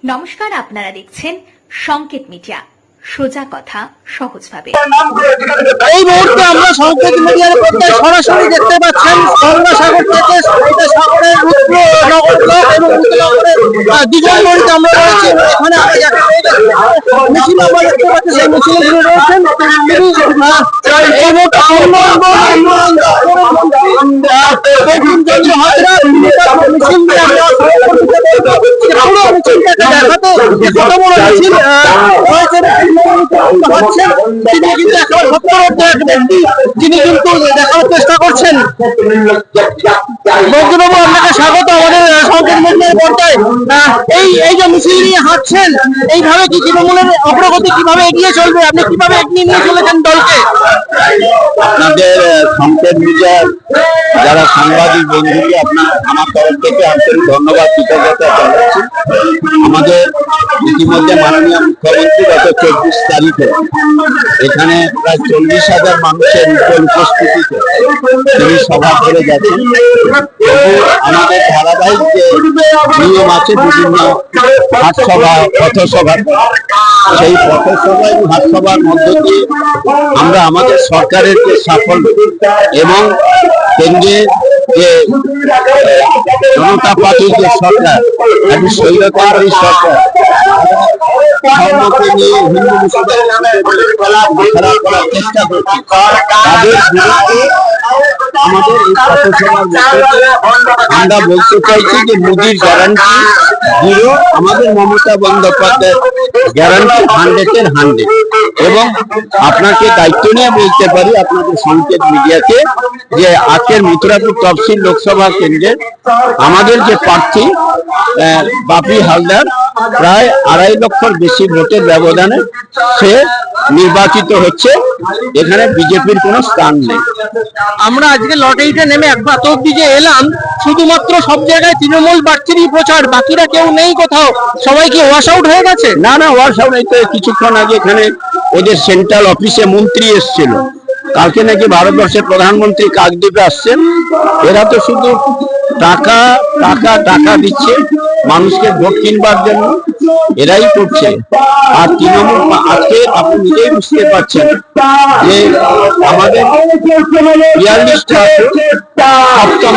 নমস্কার, আপনারা দেখছেন সংকেত মিডিয়া, সোজা কথা সহজভাবে। এই মুহূর্তে আমরা সংকেত মিডিয়ার পর্দায় সরাসরি দেখতে পাচ্ছেন গঙ্গাসাগর থেকে সাগরের রুদ্রনগর ব্লক এবং রুদ্রনগরের দ্বিজনগঞ্জে আমরা রয়েছি। এখানে মিছিল আমরা দেখতে পাচ্ছি, সেই মিছিলে যিনি রয়েছেন এই মুহূর্তে তিনি কিন্তু দেখার চেষ্টা করছেন। বন্ধুবাবু, আপনাকে স্বাগত আমাদের সংকেত মিডিয়ার পর্দায়। এই যে মিছিল নিয়ে হাঁটছেন, এইভাবে কি তৃণমূলের অগ্রগতি কিভাবে এগিয়ে চলবে, আপনি কিভাবে এগিয়ে নিয়ে চলেছেন দলকে? আপনাদের সংকেত মিডিয়ার যারা সাংবাদিক বন্ধুকে আমার তরফ থেকে আন্তরিক ধন্যবাদ, কৃতজ্ঞতা জানাচ্ছি। আমাদের ইতিমধ্যে মাননীয় মুখ্যমন্ত্রী গত 24 তারিখে এখানে প্রায় 40,000 মানুষের উপস্থিতিতে তিনি সভা করে গেছেন। আমাদের ধারাবাহিক যে নিয়ম আছে বিভিন্ন হাটসভা, পথসভা, সেই পথসভা এবং হাটসভার মধ্য দিয়ে আমরা আমাদের সরকারের যে সাফল্য এবং কেন্দ্রে যে জনতা পার্টির যে সরকার, একটি স্বৈরতন্ত্রী সরকার, ধর্মকে নিয়ে হিন্দু মুসলমানদের খারাপ করার চেষ্টা করছে, তাদের বিরুদ্ধে আমাদের এই পথসভার আমরা বলতে চাইছি যে মোদির গ্যারান্টি 0, আমাদের মমতা বন্দ্যোপাধ্যায়ের গ্যারান্টি 100-এর 100। এবং আপনাকে দায়িত্ব নিয়ে বলতে পারি আপনাদের সংকেত মিডিয়াকে যে আজকের মথুরাপুর তফসিল লোকসভা কেন্দ্রের আমাদের যে প্রার্থী বাপি হালদার প্রায় 2.5 লক্ষর বেশি ভোটের ব্যবধানে সে নির্বাচিত হচ্ছে। এখানে বিজেপির কোনো স্থান নেই। আমরা আজকে লটারিতে নেমে একবার এত অব্দি যে এলাম, শুধুমাত্র সব জায়গায় তৃণমূল প্রার্থীরই প্রচার, বাকিরা কেউ নেই কোথাও। সবাই কি ওয়াশ আউট হয়ে গেছে? না, ওয়াশ আউট এই তো কিছুক্ষণ আগে এখানে ওদের সেন্ট্রাল অফিসে মন্ত্রী এসেছিল। কালকে নাকি ভারতবর্ষের প্রধানমন্ত্রী কাকদ্বীপে আসছেন। এরা তো শুধু টাকা টাকা টাকা দিচ্ছে মানুষকে ভোট কিনবার জন্য, এরাই করছে। আর তৃণমূল আজকে আপনি নিজেই বুঝতে পারছেন যে আমাদের 42টা সপ্তম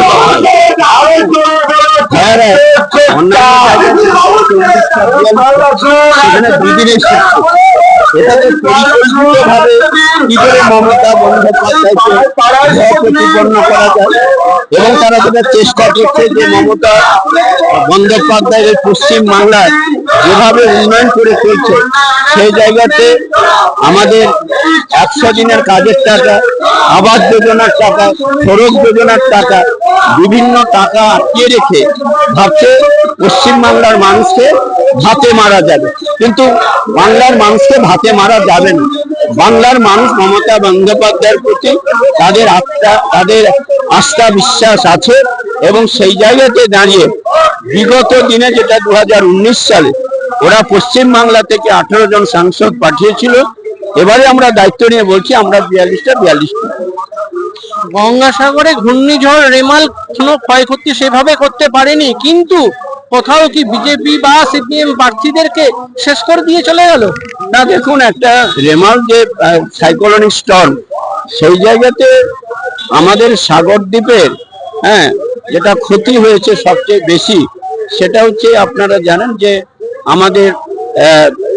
সেখানে 2 দিনের এটাকে পরিকল্পিতভাবে কি করে মমতা বন্দ্যোপাধ্যায়কে প্রতিপন্ন করা যায়। এবং তারা যেটা চেষ্টা করছে যে মমতা বন্দ্যোপাধ্যায়ের পশ্চিম বাংলায় যেভাবে উন্নয়ন করে চলছে, সেই জায়গাতে আমাদের 100 দিনের কাজের টাকা, আবাস যোজনার টাকা, সড়ক যোজনার টাকা, বিভিন্ন টাকা আটকে রেখে ভাবছে পশ্চিম বাংলার মানুষকে ভাতে মারা যাবে। কিন্তু বাংলার মানুষকে ভাতে মারা যাবে না। বাংলার মানুষ মমতা বন্দ্যোপাধ্যায়ের প্রতি তাদের আস্থা বিশ্বাস আছে। এবং সেই জায়গাতে দাঁড়িয়ে বিগত দিনে যেটা 2019 সালে ওরা পশ্চিম বাংলা থেকে 18 জন সাংসদ পাঠিয়েছিল, এবারে আমরা দায়িত্ব নিয়ে বলছি আমরা 42টা। গঙ্গাসাগরে ঘূর্ণিঝড় রেমাল কোনো ক্ষয়ক্ষতি সেভাবে করতে পারেনি, কিন্তু কোথাও কি বিজেপি বা সিপিএম প্রার্থীদেরকে শেষ করে দিয়ে চলে গেল? না, দেখুন, একটা রেমাল যে সাইক্লোনিক স্টর্ম, সেই জায়গাতে আমাদের সাগর দ্বীপের যেটা ক্ষতি হয়েছে সবচেয়ে বেশি, সেটা হচ্ছে আপনারা জানেন যে আমাদের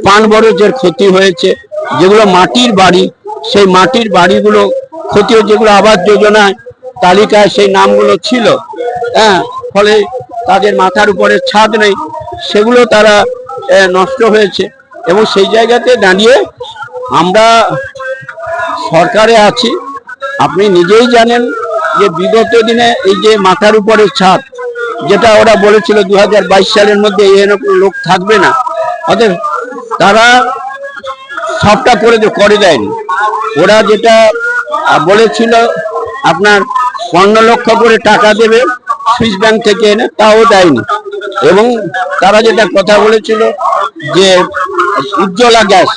পানবরজের ক্ষতি হয়েছে, যেগুলো মাটির বাড়ি, সেই মাটির বাড়িগুলো ক্ষতি হয়েছে, যেগুলো আবাস যোজনায় তালিকায় সেই নামগুলো ছিল, ফলে তাদের মাথার উপরে ছাদ নেই, সেগুলো তারা নষ্ট হয়েছে। এবং সেই জায়গাতে দাঁড়িয়ে আমরা সরকারে আছি। আপনি নিজেই জানেন যে বিগত দিনে এই যে মাথার উপরে ছাদ, যেটা ওরা বলেছিল 2022 সালের মধ্যে এরকম লোক থাকবে না, অতএব তারা সবটা করে দেয়নি। ওরা যেটা বলেছিল আপনার 15 লক্ষ করে টাকা দেবে সুইস ব্যাংক থেকে এনে, তাও দেয়নি। এবং তারা যেটা কথা বলেছিল যে উজ্জ্বলা গ্যাস,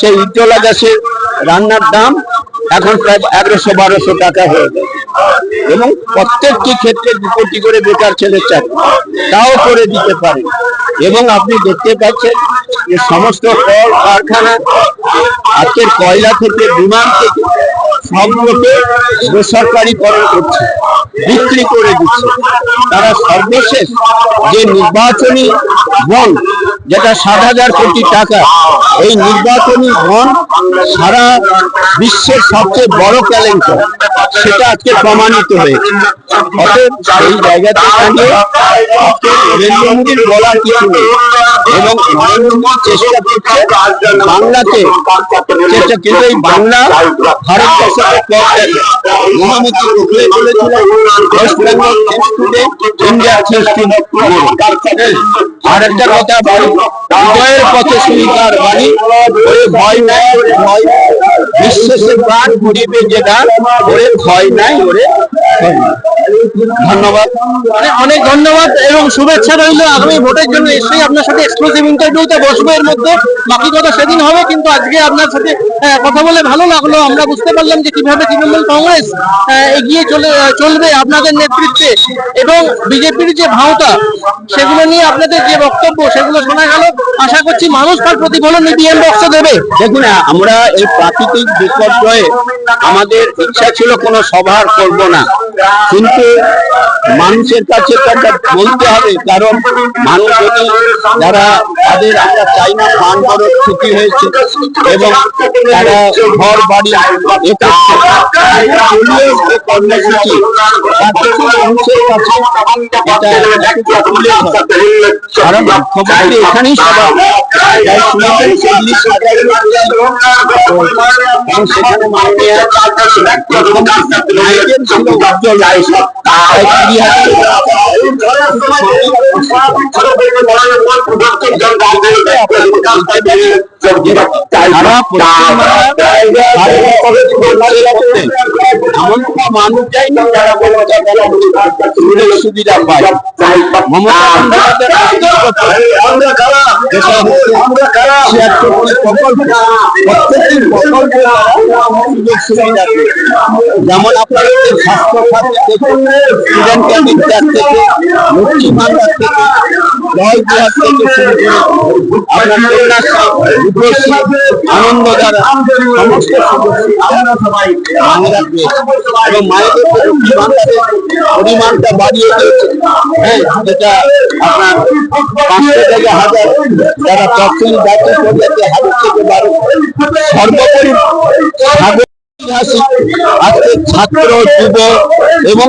সেই উজ্জ্বলা গ্যাসের রান্নার দাম এখন প্রায় 1100-1200 টাকা হয়ে গেছে। এবং প্রত্যেকটি ক্ষেত্রে 2 কোটি করে বেকার ছেলের চাকরি, তাও করে দিতে পারে। এবং আপনি দেখতে পাচ্ছেন যে সমস্ত কল কারখানা আজকের কয়লা থেকে বিমান থেকে সবগুলোকে বেসরকারিকরণ করছে, বিক্রি করে দিচ্ছে। তারা সর্বশেষ যে নির্বাচনী বন্ড, যেটা 7,000 কোটি টাকা, এই নির্বাচনী বন্ড সারা বিশ্বের সবচেয়ে বড় কেলেঙ্কারি, সেটা আজকে প্রমাণিত হয়েছে। অতএব এই জায়গাতে দাঁড়িয়ে নরেন্দ্র মোদীর বলার কিছু নেই, এবং নরেন্দ্র মোদী চেষ্টা করছে বাংলাতে চেষ্টা, কিন্তু এই বাংলা ভারতবর্ষকে পথ দেখে। মহামতি গোখলে বলেছিলেন west Bengal thinks today, India thinks tomorrow. আর একটা কথা বলি, হৃদয়ের পথে সুনিতার বাণী, ওরে ভয় নাই, ওরে ভয় বিশ্বাসে প্রাণ ঘুরিবে যে গান, ওরে ভয় নাই, ওরে ভয় নাই। ধন্যবাদ, অনেক ধন্যবাদ এবং শুভেচ্ছা রইল। আগামী ভোটের জন্য এসেই আপনার সাথে এক্সক্লুসিভ ইন্টারভিউতে বসবো, এর মধ্যে বাকি কথা সেদিন হবে। কিন্তু আজকে আপনার সাথে কথা বলে ভালো লাগলো। আমরা বুঝতে পারলাম যে কিভাবে তৃণমূল কংগ্রেস এগিয়ে চলবে আপনাদের নেতৃত্বে, এবং বিজেপির যে ভাওতা সেগুলো নিয়ে আপনাদের যে বক্তব্য সেগুলো শোনা গেল। আশা করছি মানুষ তার প্রতিফলন ইভিএম বক্সে দেবে। দেখুন, আমরা এই প্রাকৃতিক বিপর্যয়ে আমাদের ইচ্ছা ছিল কোনো সভা করব না, কিন্তু মানুষের কাছে একটা বলতে হবে, কারণ মানুষ যদি যারা তাদের আমরা চাই না প্রাণ বড় ক্ষতি হয়েছে এবং তারা ঘর বাড়ি এ করছে, যে কর্মসূচি মানুষের কাছে এটা তুলে ধরা। কারণ মুখ্যমন্ত্রী এখানেই সভা, সেখানে মাননীয় মানুষ চাইনি যারা সুবিধা পায়। মমতা যেমন আপনাদের স্বাস্থ্য খাত থেকে, স্টুডেন্ট ক্যাবিনেট থেকে, লক্ষ্মী ভান্ডার থেকে, জয় বিহার থেকে শুরু করে আপনার কন্যাশ্রী, রূপশ্রী, আনন্দ দ্বারা সমস্ত বাংলা পেয়েছে, এবং মায়েদের লক্ষ্মী ভান্ডারের পরিমাণটা বাড়িয়ে দিয়েছে। হ্যাঁ, যেটা আপনার 500 থেকে 1000, যারা তফসিলি দায়িত্ব পর্যায়ে 1000 থেকে 12। সর্বোপরি আজকে ছাত্র, যুব এবং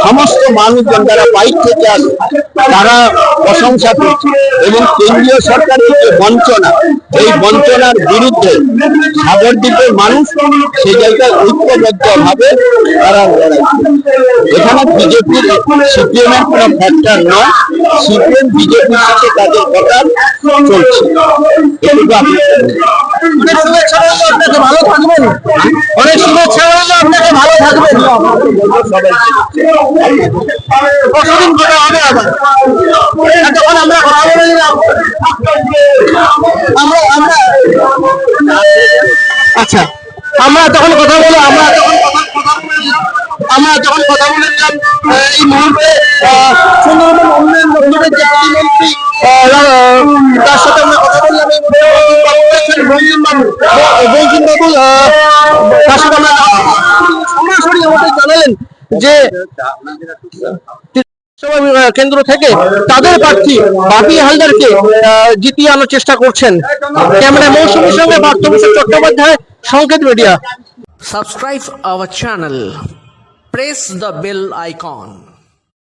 সমস্ত মানুষজন যারা বাইরে থেকে আসে তারা প্রশংসা করছে, এবং কেন্দ্রীয় সরকারের যে বঞ্চনা, এই বঞ্চনার বিরুদ্ধে সাগরদ্বীপের মানুষ সেই জায়গায় ঐক্যবদ্ধ ভাবে তারা লড়াই। এখানে বিজেপি সিপিএম এর কোনো ফ্যাক্টর নয়, সিপিএম বিজেপির সাথে তাদের কথা চলছে। এটুকু আপনি অনেক শুভেচ্ছা রইল, আপনাকে ভালো থাকবেন। অনেক শুভেচ্ছা রইল, আপনাকে ভালো থাকবেন। কতদিন করে হবে আবার? যখন আমরা কথা বলে নিলাম, আচ্ছা, আমরা তখন কথা বলে নিলাম এই মুহূর্তে সুন্দরবন উন্নয়ন দপ্তরের যে প্রতিমন্ত্রী, তার সাথে আমরা কথা বললাম। বঙ্কিম বাবু তার সাথে আমরা সরাসরি আমাদের জানালেন যে কেন্দ্র থেকে তাদের প্রার্থী বাপি হালদারকে জিতিয়ে আনার চেষ্টা করছেন। ক্যামেরা মৌসুমীর সঙ্গে পার্থভূষণ চট্টোপাধ্যায়, সংকেত media. Subscribe our channel. Press the bell icon.